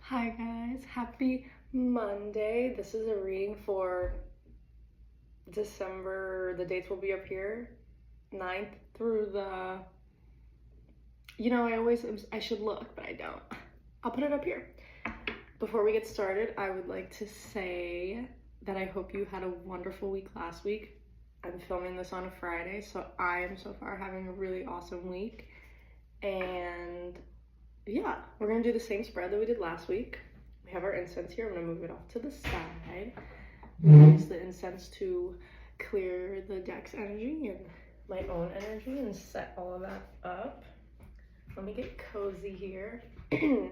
Hi guys, happy Monday. This is a reading for December. The dates will be up here, 9th through the, I should look, but I don't. I'll put it up here. Before we get started, I would like to say that I hope you had a wonderful week last week. I'm filming this on a Friday, so I am so far having a really awesome week. And yeah, we're gonna do the same spread that we did last week. We have our incense here. I'm gonna move it off to the side. Use the incense to clear the deck's energy and my own energy and set all of that up. Let me get cozy here. I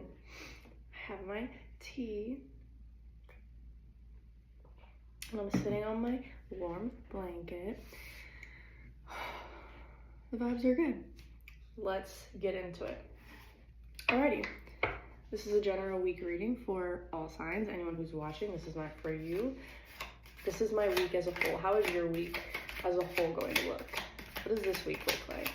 have my tea. And I'm sitting on my warm blanket. The vibes are good. Let's get into it. Alrighty, this is a general week reading for all signs. Anyone who's watching, this is not for you. This is my week as a whole. How is your week as a whole going to look? What does this week look like?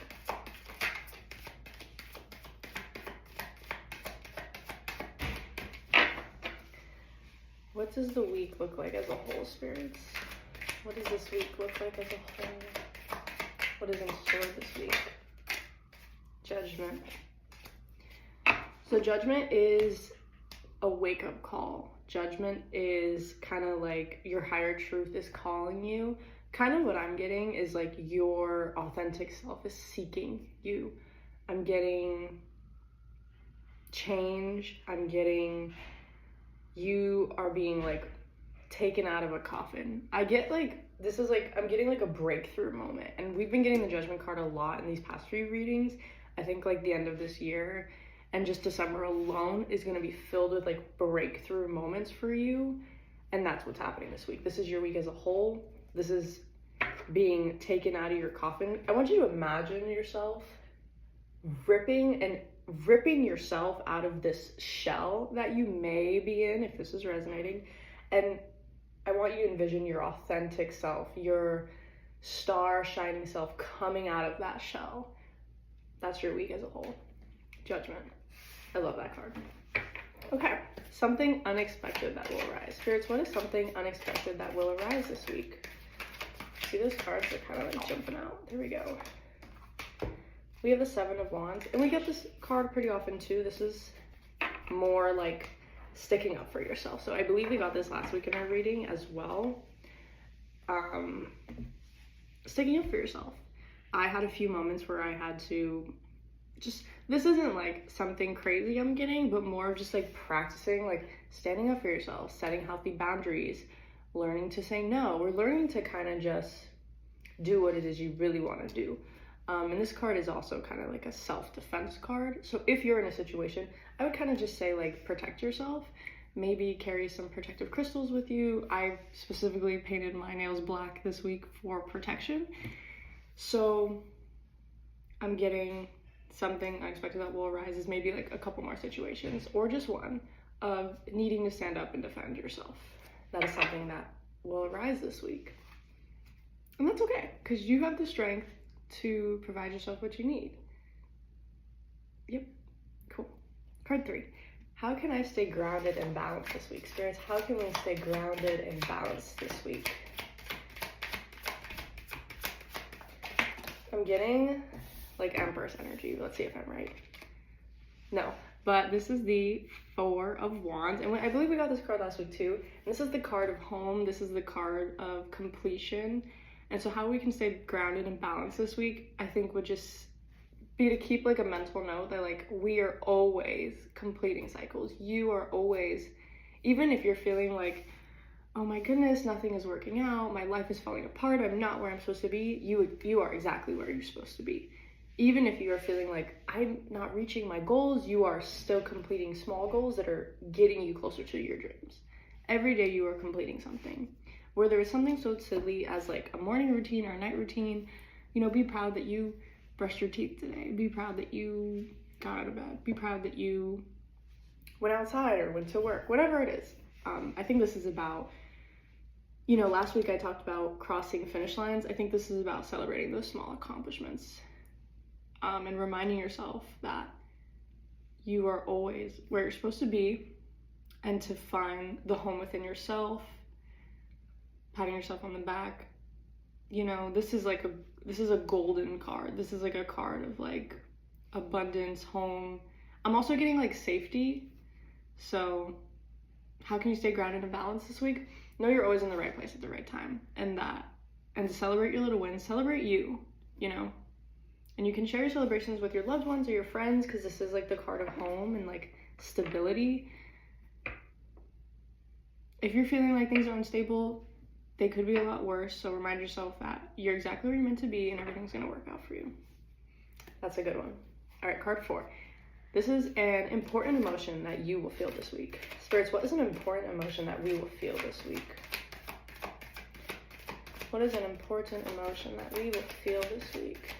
What does the week look like as a whole, spirits? What does this week look like as a whole? What is in store this week? Judgment. So judgment is a wake-up call. Judgment is kind of like your higher truth is calling you. Kind of what I'm getting is like your authentic self is seeking you. I'm getting change. I'm getting you are being like taken out of a coffin. I get like, this is like, I'm getting like a breakthrough moment. And we've been getting the judgment card a lot in these past few readings. I think like the end of this year and just December alone is going to be filled with like breakthrough moments for you. And that's what's happening this week. This is your week as a whole. This is being taken out of your coffin. I want you to imagine yourself ripping yourself out of this shell that you may be in, if this is resonating. And I want you to envision your authentic self, your star shining self coming out of that shell. That's your week as a whole. Judgment. I love that card. Okay, something unexpected that will arise. Spirits, what is something unexpected that will arise this week? See, those cards are kind of like jumping out. There we go. We have the Seven of Wands, and we get this card pretty often too. This is more like sticking up for yourself. So I believe we got this last week in our reading as well. Sticking up for yourself. I had a few moments where I had to just, this isn't like something crazy I'm getting, but more of just like practicing, like standing up for yourself, setting healthy boundaries, learning to say no. We're learning to kind of just do what it is you really want to do. And this card is also kind of like a self-defense card. So if you're in a situation, I would kind of just say like protect yourself. Maybe carry some protective crystals with you. I specifically painted my nails black this week for protection. So I'm getting something unexpected that will arise is maybe like a couple more situations or just one of needing to stand up and defend yourself. That is something that will arise this week. And that's okay, because you have the strength to provide yourself what you need. Yep, cool. Card 3. How can I stay grounded and balanced this week? Spirits, how can we stay grounded and balanced this week? I'm getting like Empress energy. Let's see if I'm right. No, but this is the Four of Wands. And I believe we got this card last week too. And this is the card of home. This is the card of completion. And so how we can stay grounded and balanced this week, I think would just be to keep like a mental note that like we are always completing cycles. You are always, even if you're feeling like, oh my goodness, nothing is working out, my life is falling apart, I'm not where I'm supposed to be, you are exactly where you're supposed to be. Even if you are feeling like I'm not reaching my goals, you are still completing small goals that are getting you closer to your dreams. Every day you are completing something. Whether it's something so silly as like a morning routine or a night routine, be proud that you brushed your teeth today. Be proud that you got out of bed. Be proud that you went outside or went to work, whatever it is. I think this is about, last week I talked about crossing finish lines. I think this is about celebrating those small accomplishments. And reminding yourself that you are always where you're supposed to be, and to find the home within yourself, patting yourself on the back. You know, this is a golden card. This is like a card of like abundance, home. I'm also getting like safety. So how can you stay grounded and balanced this week? Know you're always in the right place at the right time, and to celebrate your little wins, celebrate you know. And you can share your celebrations with your loved ones or your friends, because this is like the card of home and like stability. If you're feeling like things are unstable, they could be a lot worse. So remind yourself that you're exactly where you're meant to be and everything's going to work out for you. That's a good one. All right, card 4. This is an important emotion that you will feel this week. Spirits, what is an important emotion that we will feel this week? What is an important emotion that we will feel this week?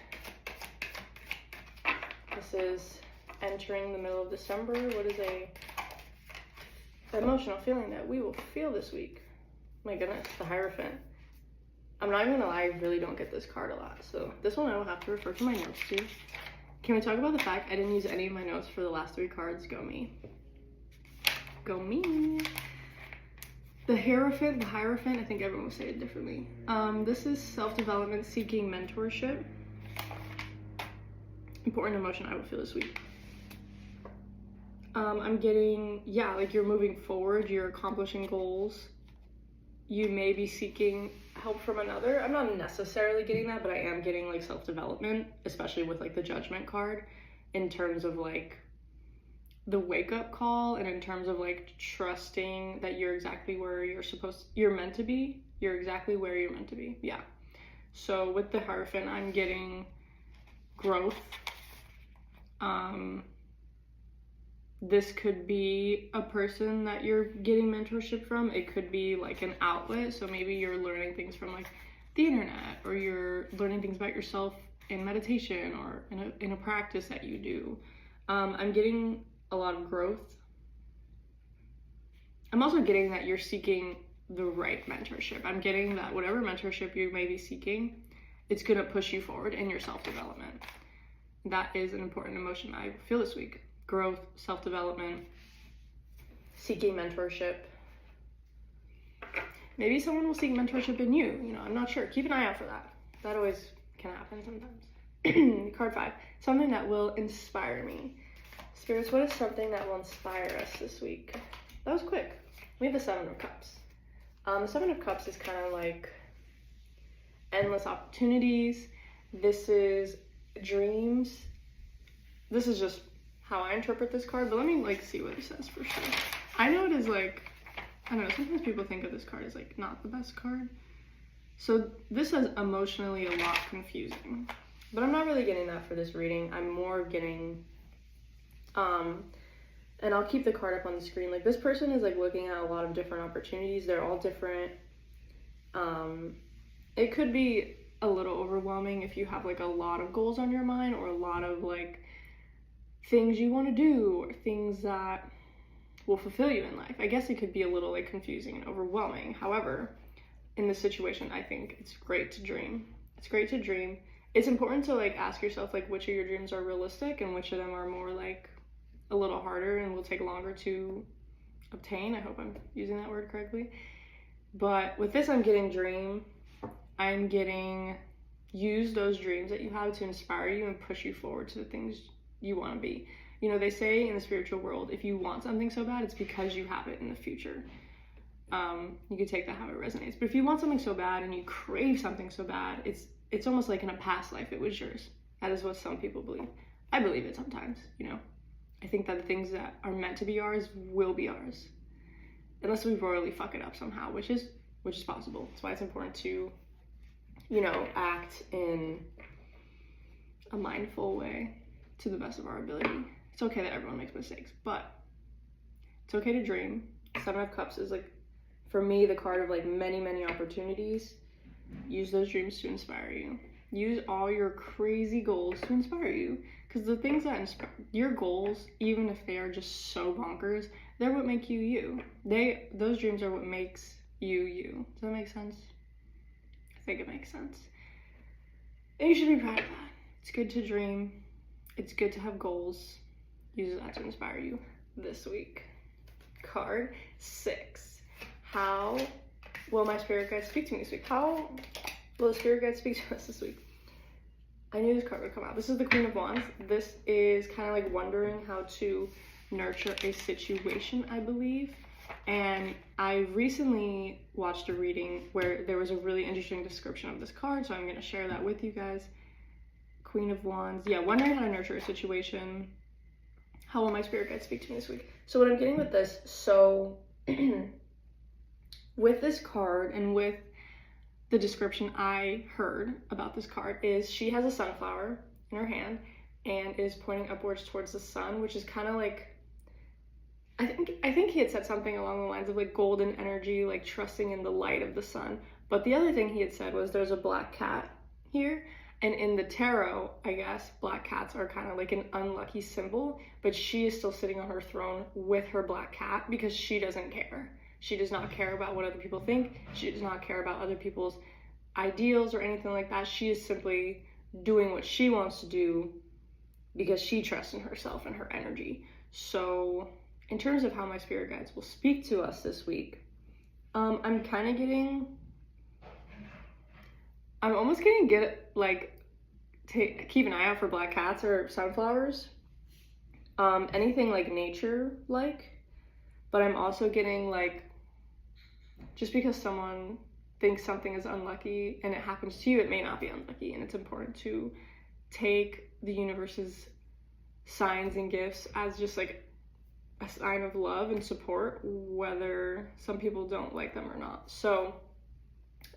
This is entering the middle of December. What is a emotional feeling that we will feel this week? My goodness, the Hierophant. I'm not even gonna lie, I really don't get this card a lot. So this one I will have to refer to my notes to. Can we talk about the fact I didn't use any of my notes for the last 3 cards? Go me. Go me. The Hierophant, I think everyone will say it differently. This is self-development, seeking mentorship. Important emotion I will feel this week. I'm getting, like you're moving forward, you're accomplishing goals. You may be seeking help from another. I'm not necessarily getting that, but I am getting like self-development, especially with like the Judgment card, in terms of like the wake-up call, and in terms of like trusting that you're exactly where you're meant to be. You're exactly where you're meant to be. Yeah. So with the Hierophant, I'm getting growth. This could be a person that you're getting mentorship from. It could be like an outlet. So maybe you're learning things from like the internet, or you're learning things about yourself in meditation or in a practice that you do. I'm getting a lot of growth. I'm also getting that you're seeking the right mentorship. I'm getting that whatever mentorship you may be seeking, it's gonna push you forward in your self-development. That is an important emotion I feel this week. Growth, self-development, seeking mentorship. Maybe someone will seek mentorship in you. You know, I'm not sure. Keep an eye out for that. That always can happen sometimes. Card 5, something that will inspire me. Spirits, what is something that will inspire us this week? That was quick. We have the 7 of Cups. The 7 of Cups is kind of like endless opportunities. This is dreams. This is just how I interpret this card, but let me like see what it says for sure. I know it is like, I don't know, sometimes people think of this card as like not the best card. So this says emotionally a lot confusing, but I'm not really getting that for this reading. I'm more getting, and I'll keep the card up on the screen. Like this person is like looking at a lot of different opportunities. They're all different. It could be a little overwhelming if you have like a lot of goals on your mind, or a lot of like things you want to do, or things that will fulfill you in life. I guess it could be a little like confusing and overwhelming. However, in this situation, I think it's great to dream. It's great to dream. It's important to like ask yourself like which of your dreams are realistic and which of them are more like a little harder and will take longer to obtain. I hope I'm using that word correctly. But with this, I'm getting dream. I'm getting use those dreams that you have to inspire you and push you forward to the things you want to be. You know, they say in the spiritual world, if you want something so bad, it's because you have it in the future. You can take that how it resonates. But if you want something so bad and you crave something so bad, it's almost like in a past life it was yours. That is what some people believe. I believe it sometimes, you know. I think that the things that are meant to be ours will be ours, unless we royally fuck it up somehow, which is possible. That's why it's important to, you know, act in a mindful way to the best of our ability. It's okay that everyone makes mistakes, but it's okay to dream. 7 of Cups is like, for me, the card of like many, many opportunities. Use those dreams to inspire you. Use all your crazy goals to inspire you. Because the things that inspire your goals, even if they are just so bonkers, they're what make you you. Those dreams are what makes you you. Does that make sense? I think it makes sense. And you should be proud of that. It's good to dream. It's good to have goals. Use that to inspire you this week. card 6. How will my spirit guide speak to me this week? How will the spirit guide speak to us this week? I knew this card would come out. This is the Queen of Wands. This is kind of like wondering how to nurture a situation, I believe. And I recently watched a reading where there was a really interesting description of this card, so I'm going to share that with you guys. Queen of Wands. Yeah, wondering how to nurture a situation. How will my spirit guide speak to me this week? So what I'm getting with this, so with this card and with the description I heard about this card is she has a sunflower in her hand and is pointing upwards towards the sun, which is kind of like, I think he had said something along the lines of like golden energy, like trusting in the light of the sun. But the other thing he had said was there's a black cat here. And in the tarot, I guess, black cats are kind of like an unlucky symbol, but she is still sitting on her throne with her black cat because she doesn't care. She does not care about what other people think. She does not care about other people's ideals or anything like that. She is simply doing what she wants to do because she trusts in herself and her energy. So in terms of how my spirit guides will speak to us this week, I'm almost getting keep an eye out for black cats or sunflowers, anything like nature like, but I'm also getting like, just because someone thinks something is unlucky and it happens to you, it may not be unlucky, and it's important to take the universe's signs and gifts as just like a sign of love and support, whether some people don't like them or not. So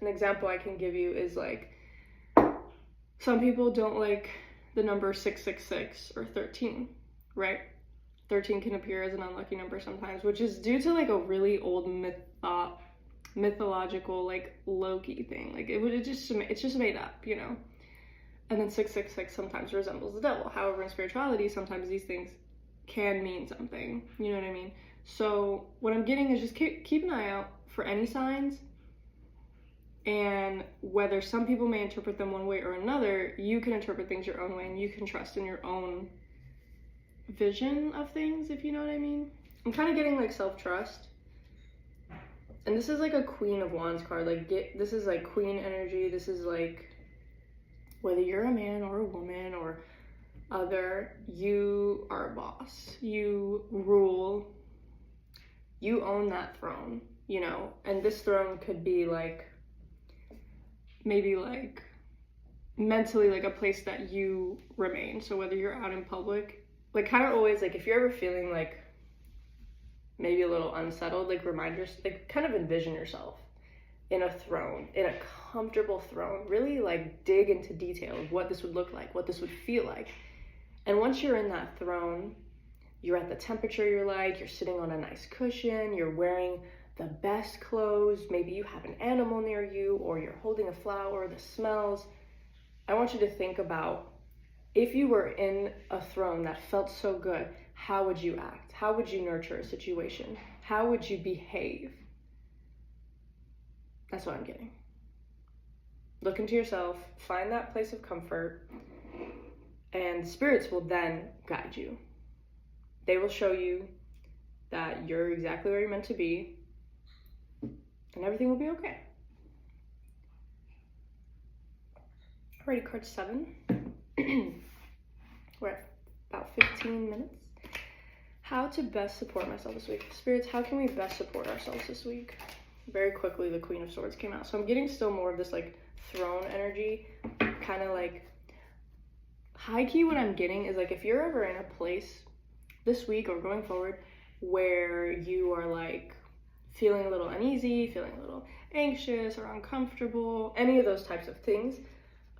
an example I can give you is like, some people don't like the number 666 or 13, right? 13 can appear as an unlucky number sometimes, which is due to like a really old mythological like Loki thing. Like it's just made up, you know? And then 666 sometimes resembles the devil. However, in spirituality, sometimes these things can mean something, you know what I mean? So what I'm getting is just keep an eye out for any signs, and whether some people may interpret them one way or another, you can interpret things your own way, and you can trust in your own vision of things, if you know what I mean. I'm kind of getting like self-trust. And this is like a Queen of Wands card. Like this is like queen energy. This is like, whether you're a man or a woman or other, you are a boss. You rule. You own that throne, you know? And this throne could be like, maybe like mentally like a place that you remain. So whether you're out in public, like kind of always like if you're ever feeling like maybe a little unsettled, like like kind of envision yourself in a throne, in a comfortable throne. Really like dig into detail of what this would look like, what this would feel like. And once you're in that throne, you're at the temperature you like, you're sitting on a nice cushion, you're wearing the best clothes, maybe you have an animal near you, or you're holding a flower, the smells. I want you to think about, if you were in a throne that felt so good, how would you act? How would you nurture a situation? How would you behave? That's what I'm getting. Look into yourself, find that place of comfort, and spirits will then guide you. They will show you that you're exactly where you're meant to be, and everything will be okay. Alrighty, card 7. We're at about 15 minutes. How to best support myself this week. Spirits, how can we best support ourselves this week? Very quickly, the Queen of Swords came out. So I'm getting still more of this like throne energy, kind of like high key. What I'm getting is like, if you're ever in a place this week or going forward where you are like feeling a little uneasy, feeling a little anxious or uncomfortable, any of those types of things,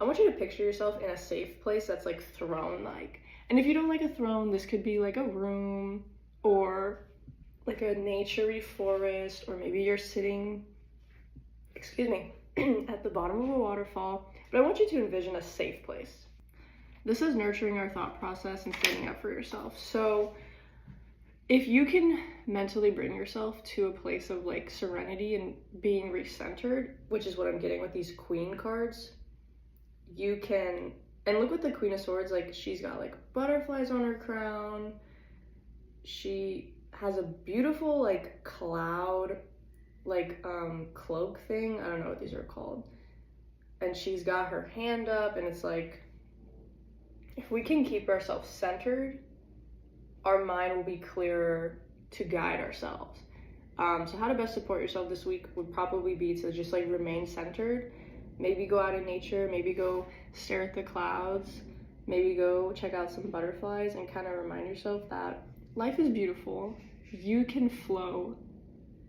I want you to picture yourself in a safe place that's like throne-like. And if you don't like a throne, this could be like a room or like a naturey forest, or maybe you're sitting, at the bottom of a waterfall. But I want you to envision a safe place. This is nurturing our thought process and standing up for yourself. So if you can mentally bring yourself to a place of like serenity and being recentered, which is what I'm getting with these Queen cards, you can, and look with the Queen of Swords, like she's got like butterflies on her crown. She has a beautiful like cloud, like cloak thing. I don't know what these are called. And she's got her hand up, and it's like, if we can keep ourselves centered, our mind will be clearer to guide ourselves. So how to best support yourself this week would probably be to just like remain centered. Maybe go out in nature, maybe go stare at the clouds, maybe go check out some butterflies, and kind of remind yourself that life is beautiful. You can flow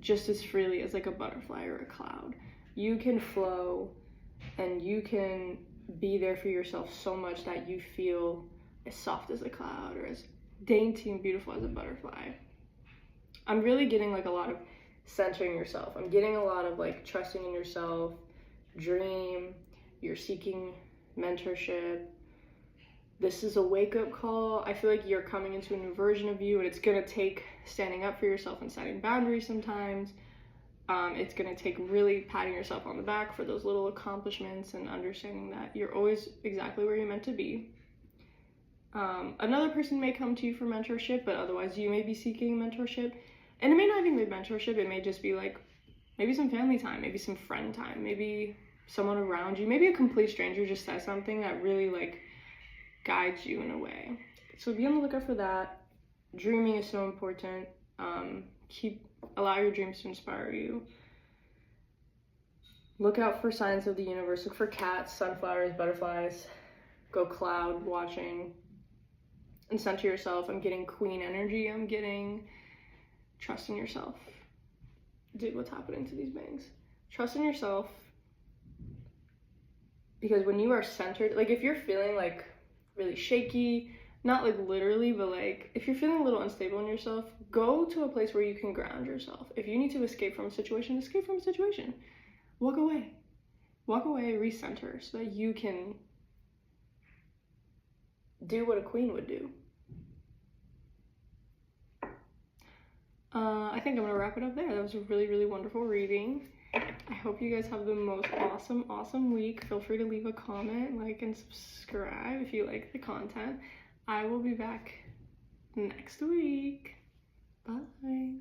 just as freely as like a butterfly or a cloud. You can flow, and you can be there for yourself so much that you feel as soft as a cloud or as dainty and beautiful as a butterfly. I'm really getting like a lot of centering yourself. I'm getting a lot of like trusting in yourself, dream, you're seeking mentorship. This is a wake-up call. I feel like you're coming into a new version of you, and it's gonna take standing up for yourself and setting boundaries sometimes. It's gonna take really patting yourself on the back for those little accomplishments and understanding that you're always exactly where you're meant to be. Another person may come to you for mentorship, but otherwise you may be seeking mentorship. And it may not even be mentorship, it may just be like maybe some family time, maybe some friend time, maybe someone around you, maybe a complete stranger just says something that really like guides you in a way. So be on the lookout for that. Dreaming is so important. Allow your dreams to inspire you. Look out for signs of the universe. Look for cats, sunflowers, butterflies. Go cloud watching. And center yourself. I'm getting queen energy. I'm getting trust in yourself. Dude, what's happening to these bangs? Trust in yourself. Because when you are centered, like if you're feeling like really shaky, not like literally, but like if you're feeling a little unstable in yourself, go to a place where you can ground yourself. If you need to escape from a situation, escape from a situation. Walk away. Walk away, recenter, so that you can do what a queen would do. I think I'm gonna wrap it up there. That was a really, really wonderful reading. I hope you guys have the most awesome week. Feel free to leave a comment, like, and subscribe if you like the content. I will be back next week. Bye.